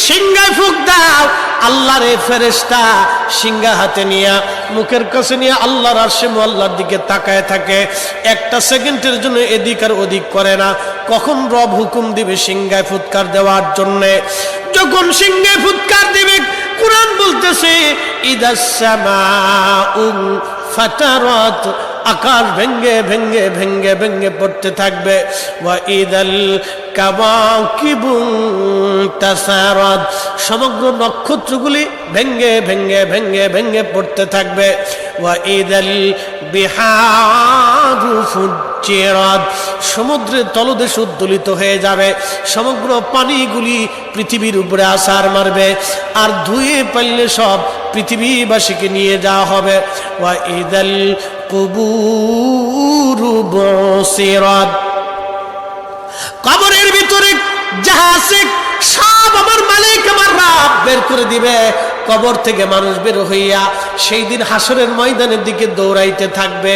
সিংহায় ফুঁক দাও। আল্লাহর এই ফেরেশতা সিংহা হাতে নিয়ে মুখের কাছে নিয়ে আল্লাহর আরশে মুআল্লার দিকে তাকায় থাকে, একটা সেকেন্ডের জন্য এদিক আর ওদিক করে না। কখন রব হুকুম দিবে সিংহায় ফুৎকার দেওয়ার জন্য, যখন সিংহায় ফুৎকার দিবে, কুরআন বলতেছে ইদাস সামাউ ফাতারাত, আকাশ ভেঙ্গে ভেঙ্গে ভেঙ্গে ভেঙ্গে পড়তে থাকবে। ওয়া ইদাল কাওয়াকিবু তাসারাত, সমগ্র নক্ষত্রগুলি ভেঙ্গে ভেঙ্গে ভেঙ্গে ভেঙ্গে পড়তে থাকবে। ওয়া ইদাল বিহারু ফুজ্জিরাত, সমুদ্রের তলদেশ উদ্দোলিত হয়ে যাবে, সমগ্র পানিগুলি পৃথিবীর উপরে আছাড় মারবে, আর ধুয়ে পাইলে সব পৃথিবীবাসীকে নিয়ে যাওয়া হবে। ওয়া ইদাল কুবুরু বুসিরাত, কবরের ভিতরে যাহা আছে সব আমার মালিক আমার রব বের করে দিবে। কবর থেকে মানুষ বের হইয়া সেই দিন হাসরের ময়দানের দিকে দৌড়াইতে থাকবে,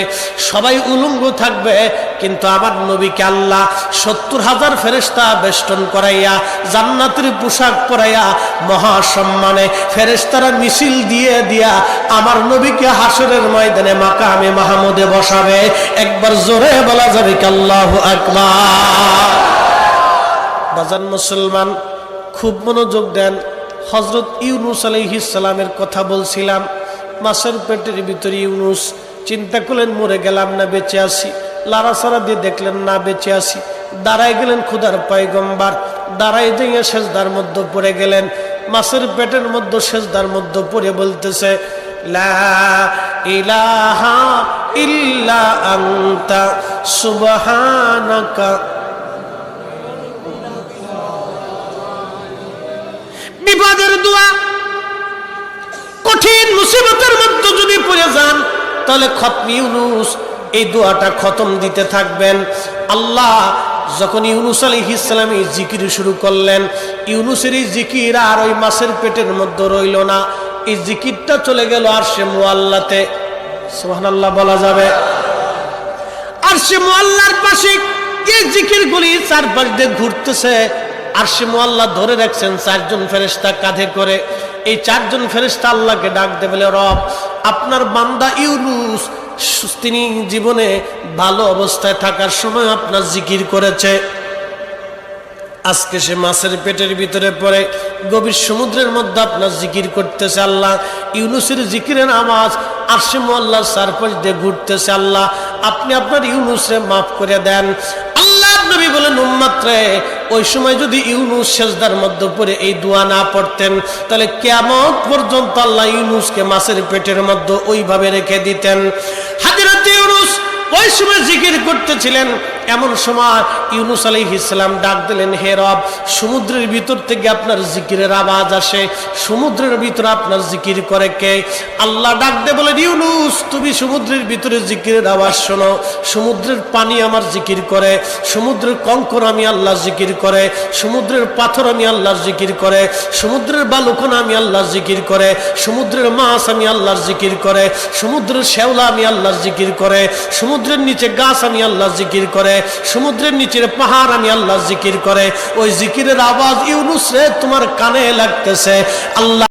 সবাই উলঙ্গ থাকবে, কিন্তু আমার নবীকে আল্লাহ ৭০,০০০ ফেরেশতা বেষ্টন করাইয়া জান্নাতের পোশাক পরাইয়া মহাসম্মানে ফেরেশতারা মিছিল দিয়ে দিয়া আমার নবীকে হাসরের ময়দানে মাকামে মাহমুদে বসাবে। একবার জোরে বলা যাবে কি আল্লাহু আকবার। বাজান মুসলমান, খুব মনোযোগ দেন। হযরত ইউনূস আলাইহিস সালামের কথা বলছিলাম। মাছের পেটের ভিতরে ইউনূস, চিন্তা করলেন মরে গেলাম না বেঁচে আছি, লাড়াচাড়া দিয়ে দেখলেন না বেঁচে আছি, দাঁড়ায় গেলেন খোদার পয়গম্বর, দাঁড়ায় দিয়ে সেজদার মধ্যে পড়ে গেলেন। মাছের পেটের মধ্যে সেজদার মধ্যে পড়ে বলতেছে লা ইলাহা ইল্লা আনতা সুবহানাকা। বিপদের দোয়া, কঠিন মুসিবতের মধ্যে যদি পড়ে যান তাহলে খতম ইউনূস এই দোয়াটা খতম দিতে থাকবেন। আল্লাহ যখন ইউনূস আলাইহিস সালাম এই জিকির শুরু করলেন, ইউনূসের এই জিকির আর ওই মাছের পেটের মধ্যে রইল না, এই জিকিরটা চলে গেল আরশে মুআল্লাতে। সুবহানাল্লাহ বলা যাবে। আরশে মুআল্লার পাশে এই জিকিরগুলি চারপাশ দিয়ে ঘুরতেছে। আরশে মুআল্লা ধরে রাখছেন ৪ জন ফেরেশতা কাঁধে করে। এই ৪ জন ফেরেশতা আল্লাহকে ডাক দেবে, বলে রব, আপনার বান্দা ইউনূস তিনি জীবনে ভালো অবস্থায় থাকার সময় আপনার জিকির করেছে, আজকে সে মাছের পেটের ভিতরে পড়ে গভীর সমুদ্রের মধ্যে আপনার জিকির করতেছে। আল্লাহ, ইউনূসের জিকিরের আওয়াজ আরশে মুআল্লার চারপাশ দিয়ে ঘুরতেছে। আল্লাহ, আপনি আপনার ইউনূসরে মাফ করে দেন। আল্লাহ নবী বলেন, উম্মত রে, ওই সময় যদি ইউনূস সেজদার মধ্যে পড়ে এই দোয়া না পড়তেন তাহলে কিয়ামত পর্যন্ত আল্লাহ ইউনূসকে মাছের পেটের মধ্যে ওইভাবে রেখে দিতেন। হযরত ইউনূস ওই সময় জিকির করতেছিলেন। এমন সময় ইউনূস আলাইহিস সালাম ডাক দিলেন, হে রব, সমুদ্রের ভিতর থেকে আপনার জিকিরের আওয়াজ আসে, সমুদ্রের ভিতরে আপনার জিকির করে কে? আল্লাহ ডাক দিয়ে বলেন, ইউনূস, তুমি সমুদ্রের ভিতরে জিকিরের আওয়াজ শোনো। সমুদ্রের পানি আমার জিকির করে, সমুদ্রের কঙ্কর আমি আল্লাহ জিকির করে, সমুদ্রের পাথর আমি আল্লাহ জিকির করে, সমুদ্রের বালুকণা আমি আল্লাহ জিকির করে, সমুদ্রের মাছ আমি আল্লাহর জিকির করে, সমুদ্রের শ্যাওলা আমি আল্লাহর জিকির করে, সমুদ্রের নিচে গাছ আমি আল্লাহ জিকির করে, সমুদ্রের নিচের পাহাড় আমি আল্লাহ জিকির করে। ওই জিকিরের আওয়াজ ইউনূস রে তোমার কানে লাগতেছে। আল্লাহ